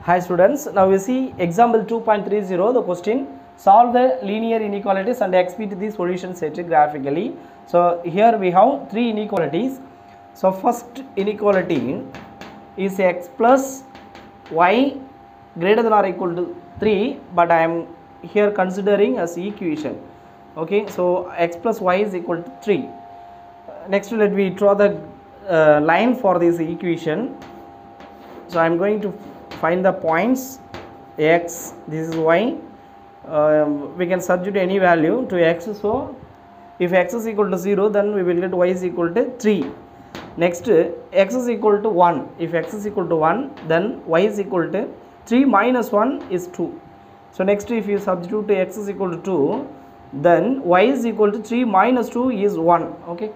Hi students, now we see example 2.30. The question, solve the linear inequalities and exhibit the solution set graphically. So here we have three inequalities. So first inequality is x plus y greater than or equal to 3, but I am here considering as equation. Okay, so x plus y is equal to 3. Next let me draw the line for this equation. So I am going to find the points x, this is y. We can substitute any value to x. So if x is equal to 0, then we will get y is equal to 3. Next, x is equal to 1. If x is equal to 1, then y is equal to 3 minus 1 is 2. So next, if you substitute x is equal to 2, then y is equal to 3 minus 2 is 1. Okay.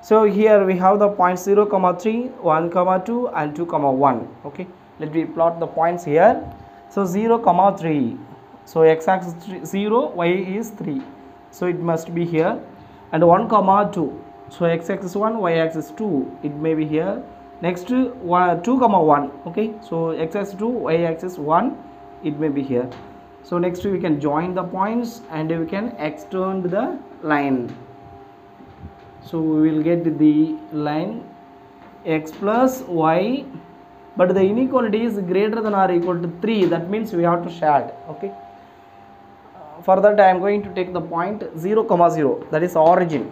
So here we have the points 0, 3, 1, 2 and 2, 1. Okay. Let me plot the points here. So 0, 3. So x axis 0, y is 3. So it must be here. And 1, 2. So x axis 1, y axis 2. It may be here. Next 2, 1. Okay. So x axis 2, y axis 1. It may be here. So next we can join the points and we can extend the line. So we will get the line x plus y, but the inequality is greater than or equal to 3. That means we have to shade. Okay. For that I am going to take the point 0, 0. That is origin.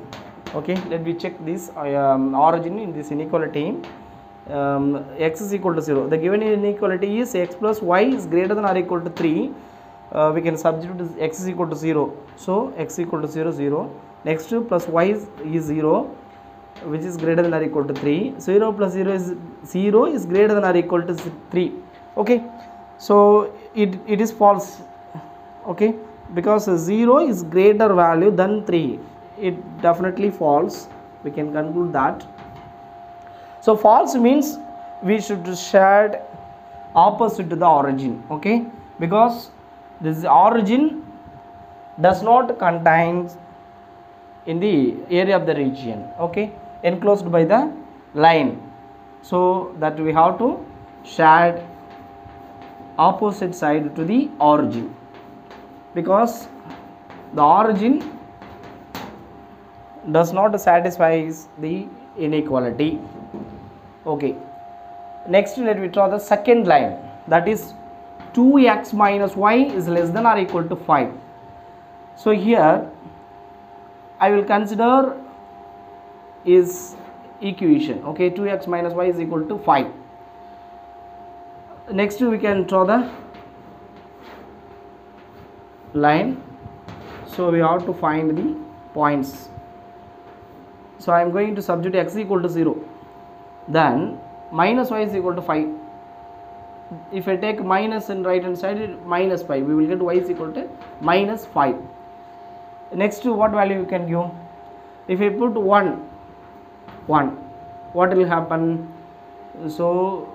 Okay. Let me check this origin in this inequality. X is equal to 0. The given inequality is x plus y is greater than or equal to 3. We can substitute x is equal to 0. So x equal to 0, 0. Next plus y is 0, which is greater than or equal to 3. 0 plus 0 is greater than or equal to 3. Okay. So it is false. Okay. Because 0 is greater value than 3. It definitely false. We can conclude that. So false means we should shade opposite to the origin. Okay. Because this origin does not contain in the area of the region, okay, enclosed by the line. So that we have to shade opposite side to the origin, because the origin does not satisfy the inequality. Okay. Next let me draw the second line, that is 2x minus y is less than or equal to 5. So here I will consider is equation. Okay, 2x minus y is equal to 5. Next we can draw the line. So we have to find the points. So I am going to substitute x equal to 0. Then minus y is equal to 5. If I take minus in right hand side, minus 5, we will get y is equal to minus 5. Next, what value you can give? If I put 1, what will happen? So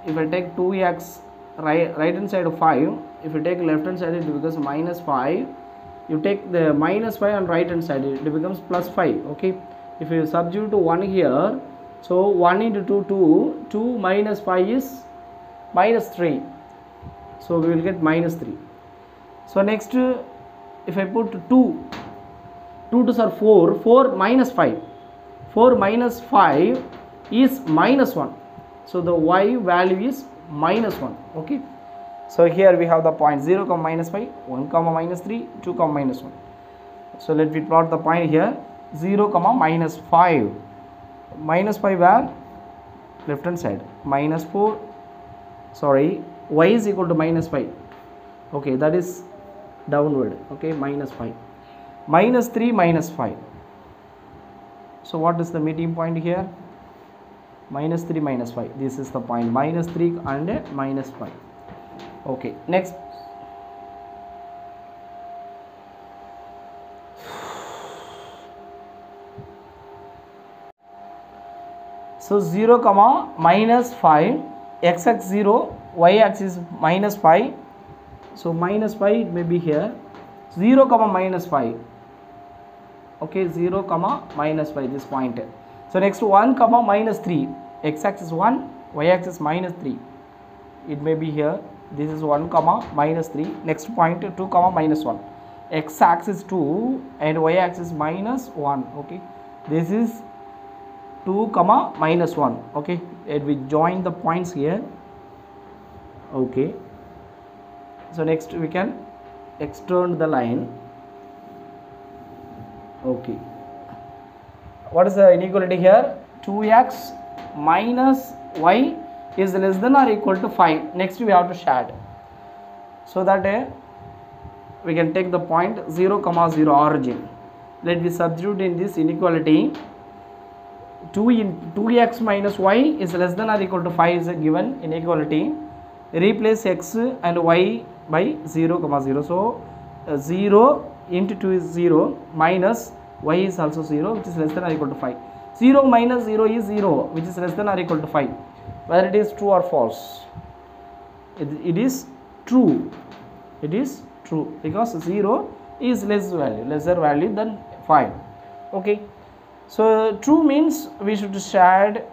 if I take 2x right hand side of 5, if you take left hand side, it becomes minus 5. You take the minus 5 on right hand side, it becomes plus 5. Okay. If you substitute 1 here, so 1 into 2, 2 minus 5 is minus 3. So we will get minus 3. So next, if I put 2 2's are 4, 4 minus 5. 4 minus 5 is minus 1. So the y value is minus 1. Okay. So here we have the point 0, minus 5, 1, minus 3, 2, minus 1. So let me plot the point here. 0, minus 5. Minus 5 where? Left hand side. Minus 4. Sorry. Y is equal to minus 5. Okay. That is downward. Okay. Minus 5. Minus 3, minus 5. So what is the meeting point here? Minus 3, minus 5. This is the point. Minus 3 and minus 5. Okay. Next. So 0, minus 5. X axis 0. Y axis minus 5. So minus 5 it may be here. 0, minus 5. Okay, 0, minus 5, this point. So next 1, minus 3. X axis 1, y axis minus 3. It may be here. This is 1 comma minus 3. Next point 2 comma minus 1. X axis 2 and y axis minus 1. Okay, this is 2 comma minus 1. Okay, and we join the points here. Okay, so next we can extend the line. Okay, what is the inequality here? 2x minus y is less than or equal to 5. Next we have to shade, so that we can take the point 0 comma 0 origin. Let me substitute in this inequality. 2x minus y is less than or equal to 5 is a given inequality. Replace x and y by 0 comma 0. So 0 into 2 is 0, minus y is also 0, which is less than or equal to 5. 0 minus 0 is 0, which is less than or equal to 5. Whether it is true or false? It is true. It is true because 0 is lesser value than 5. Okay, so true means we should shade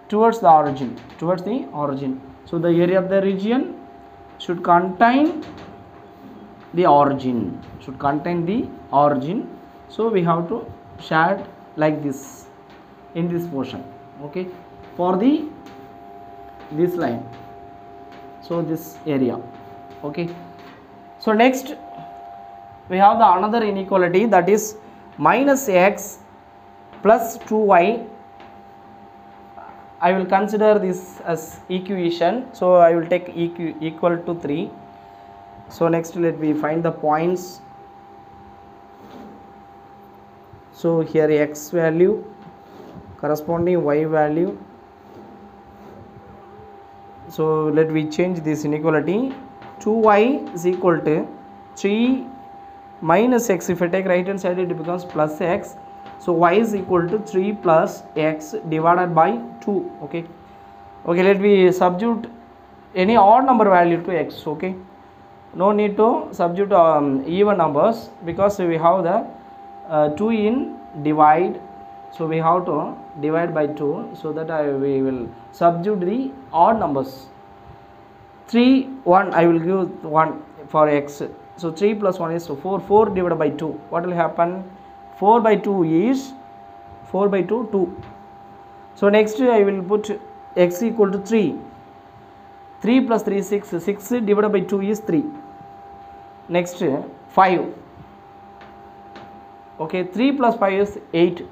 towards the origin. So the area of the region should contain the origin. So we have to shade like this in this portion. Okay, for this line. So this area. Okay, so next we have the another inequality, that is minus x plus 2y. I will consider this as equation, so I will take equal to 3. So next let me find the points. So here x value corresponding y value. So let me change this inequality. 2y is equal to 3 minus x. If I take right hand side, it becomes plus x. So y is equal to 3 plus x divided by 2. Okay, let me substitute any odd number value to x. Okay, no need to substitute even numbers, because we have the 2 in divide. So we have to divide by 2, so that we will substitute the odd numbers. 3, 1, I will give 1 for x. So 3 plus 1 is 4. 4 divided by 2. What will happen? 4 by 2 is 4 by 2, 2. So next I will put x equal to 3. 3 plus 3 is 6. 6 divided by 2 is 3. Next 5. Okay, 3 plus 5 is 8.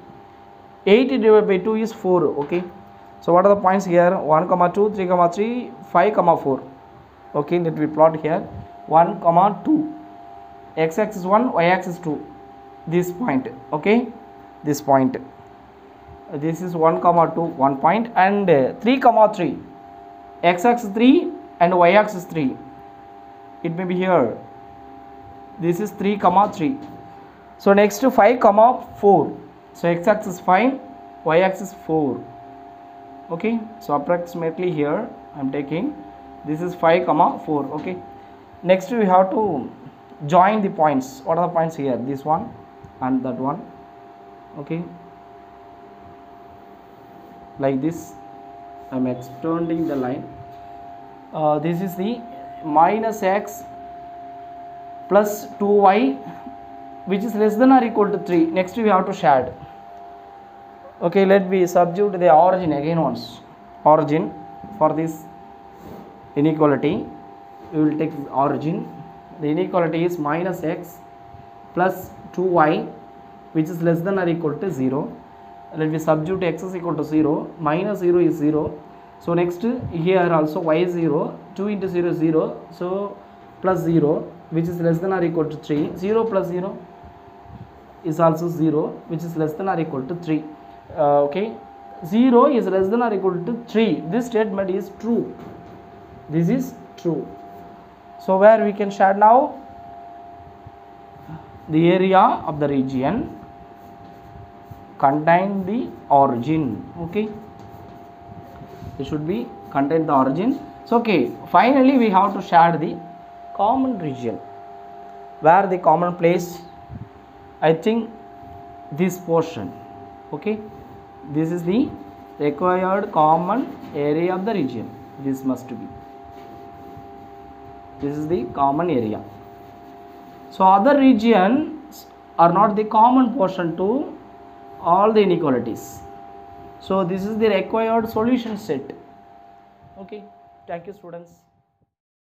8 divided by 2 is 4. Okay, so what are the points here? 1 comma 2, 3 comma 3, 5 comma 4. Okay, let me plot here. 1 comma 2, x axis 1, y axis 2, this point. Okay, this point, this is 1 comma 2, 1 point, and 3 comma 3, x axis 3 and y axis 3, it may be here. This is 3 comma 3. So next 5 comma 4. So x axis 5, y axis 4. Okay, so approximately here I am taking, this is 5 comma 4. Okay, next we have to join the points. What are the points here? This one and that one. Okay, like this I am extending the line. This is the minus x plus 2y, which is less than or equal to 3. Next we have to shade. Okay, let me substitute the origin again once. Origin for this inequality, we will take origin. The inequality is minus x plus 2y, which is less than or equal to 0. Let me substitute x is equal to 0. Minus 0 is 0. So next here also y is 0. 2 into 0 is 0. So plus 0, which is less than or equal to 3. 0 plus 0 is also 0, which is less than or equal to 3. Okay, 0 is less than or equal to 3. This statement is true. This is true. So where we can shade now? The area of the region contain the origin. Okay, it should be contain the origin. So okay, finally we have to shade the common region. Where the common place? I think this portion. Okay, this is the required common area of the region. This must be. This is the common area. So other regions are not the common portion to all the inequalities. So this is the required solution set. Okay, thank you students.